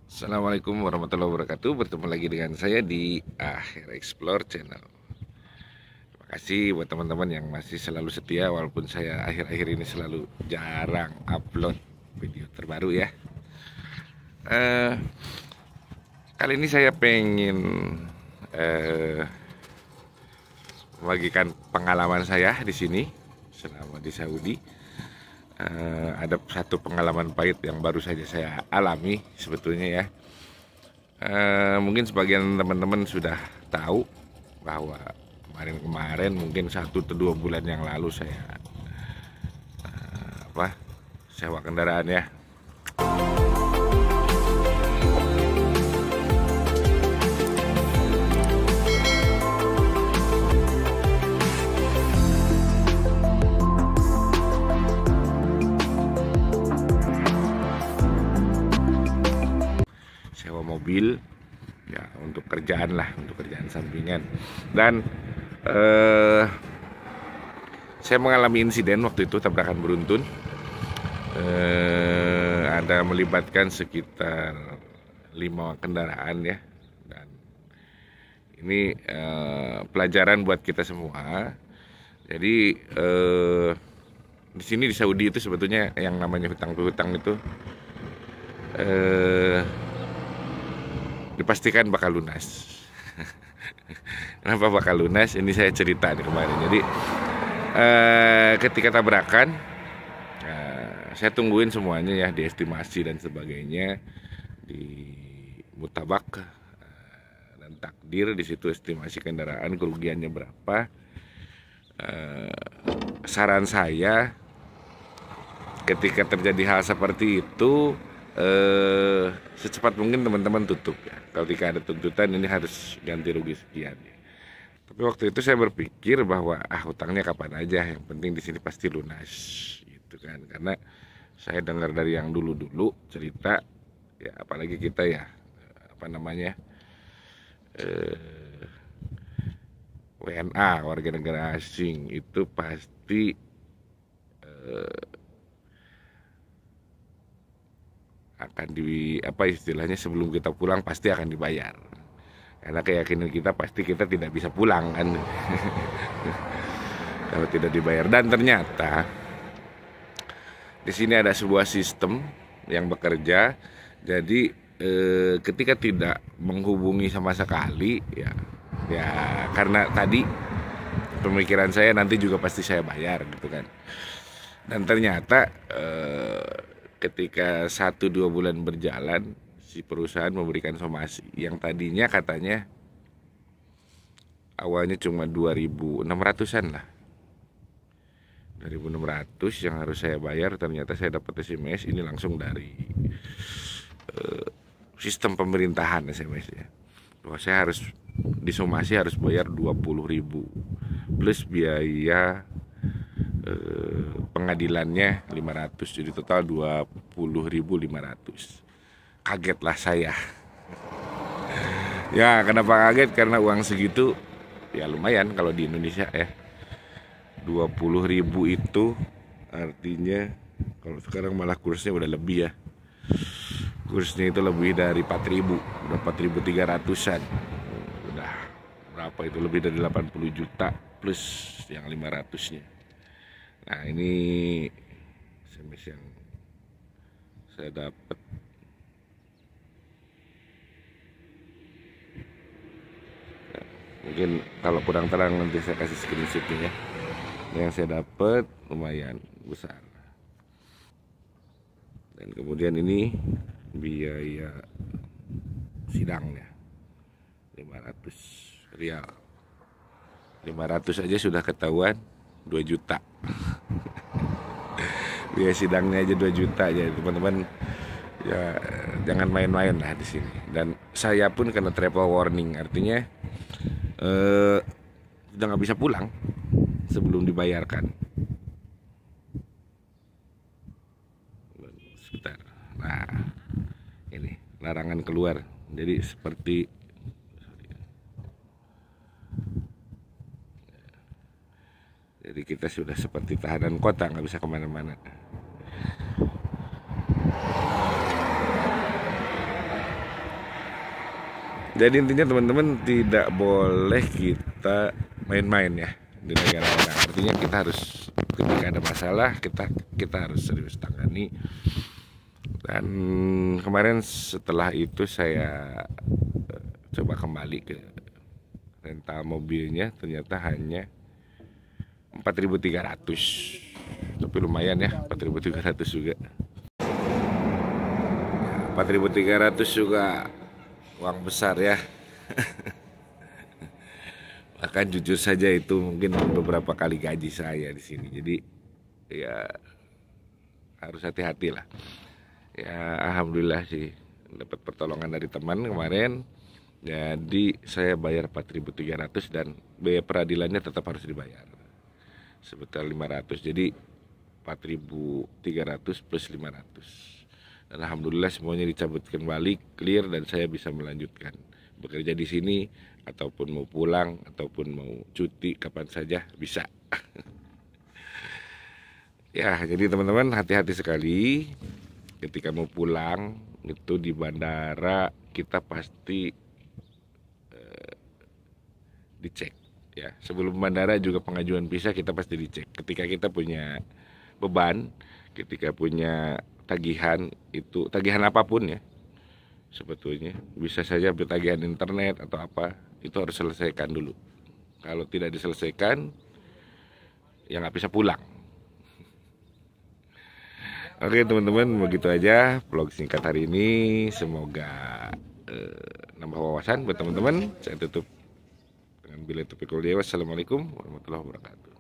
Assalamualaikum warahmatullahi wabarakatuh. Bertemu lagi dengan saya di Akhir Explore Channel. Terima kasih buat teman-teman yang masih selalu setia walaupun saya akhir-akhir ini selalu jarang upload video terbaru ya. Eh, Kali ini saya pengen membagikan pengalaman saya di sini selama di Saudi. Ada satu pengalaman pahit yang baru saja saya alami sebetulnya ya. Mungkin sebagian teman-teman sudah tahu bahwa kemarin-kemarin mungkin 1 atau 2 bulan yang lalu saya sewa kendaraan ya. Sewa mobil ya untuk kerjaan lah, untuk kerjaan sampingan. Dan saya mengalami insiden waktu itu tabrakan beruntun. Ada melibatkan sekitar 5 kendaraan ya, dan ini pelajaran buat kita semua. Jadi di sini di Saudi itu sebetulnya yang namanya hutang piutang itu dipastikan bakal lunas. Kenapa bakal lunas? Ini saya cerita nih kemarin. Jadi ketika tabrakan, saya tungguin semuanya ya, diestimasi dan sebagainya, di mutabak dan takdir. Di situ estimasi kendaraan kerugiannya berapa. Saran saya ketika terjadi hal seperti itu, secepat mungkin teman-teman tutup ya. Kalau tidak ada tuntutan ini harus ganti rugi sekian ya. Tapi waktu itu saya berpikir bahwa hutangnya kapan aja, yang penting di sini pasti lunas gitu kan. Karena saya dengar dari yang dulu-dulu cerita ya, apalagi kita ya WNA, warga negara asing, itu pasti akan istilahnya, sebelum kita pulang pasti akan dibayar. Karena keyakinan kita pasti kita tidak bisa pulang kan. Kalau tidak dibayar. Dan ternyata di sini ada sebuah sistem yang bekerja. Jadi ketika tidak menghubungi sama sekali ya karena tadi pemikiran saya nanti juga pasti saya bayar gitu kan. Dan ternyata ketika 1-2 bulan berjalan, si perusahaan memberikan somasi yang tadinya katanya awalnya cuma 2.600-an lah, 2.600 yang harus saya bayar. Ternyata saya dapat SMS ini langsung dari sistem pemerintahan SMS ya, bahwa saya harus disomasi, harus bayar 20.000 plus biaya pengadilannya 500, jadi total 20.500. Kagetlah saya. Ya, kenapa kaget? Karena uang segitu ya lumayan kalau di Indonesia ya. 20.000 itu artinya kalau sekarang malah kursnya udah lebih ya. Kursnya itu lebih dari 4.000, udah 4.300-an. Udah berapa itu, lebih dari 80 juta plus yang 500-nya. Nah, ini SMS yang saya dapat. Mungkin kalau kurang terang nanti saya kasih screenshotnya ya. Yang saya dapat lumayan besar. Dan kemudian ini biaya sidangnya 500 rial. 500 aja sudah ketahuan 2 juta. Biaya sidangnya aja 2 juta ya teman-teman. Ya jangan main-main lah di sini. Dan saya pun kena travel warning, artinya udah nggak bisa pulang sebelum dibayarkan. Sebentar. Nah, ini larangan keluar. Jadi seperti jadi kita sudah seperti tahanan kota, nggak bisa kemana-mana. Jadi intinya teman-teman tidak boleh kita main-main ya di negara orang. Artinya kita harus ketika ada masalah kita harus serius tangani. Dan kemarin setelah itu saya coba kembali ke rental mobilnya, ternyata hanya 4.300. Tapi lumayan ya, 4.300 juga. 4.300 juga uang besar ya. Bahkan jujur saja itu mungkin beberapa kali gaji saya di sini. Jadi ya harus hati-hati lah. Ya alhamdulillah sih dapat pertolongan dari teman kemarin. Jadi saya bayar 4.300 dan biaya peradilannya tetap harus dibayar sebesar 500. Jadi 4.300 plus 500. Dan alhamdulillah semuanya dicabut kembali, clear, dan saya bisa melanjutkan bekerja di sini ataupun mau pulang ataupun mau cuti kapan saja bisa. Ya, jadi teman-teman hati-hati sekali ketika mau pulang itu di bandara kita pasti dicek ya. Sebelum bandara juga pengajuan visa kita pasti dicek. Ketika kita punya beban, ketika punya tagihan, itu tagihan apapun ya, sebetulnya bisa saja tagihan internet atau apa, itu harus selesaikan dulu. Kalau tidak diselesaikan ya nggak bisa pulang. Oke teman-teman, begitu aja vlog singkat hari ini. Semoga nambah wawasan buat teman-teman. Saya tutup dengan billahi taufiq wal hidayah. Wassalamualaikum warahmatullahi wabarakatuh.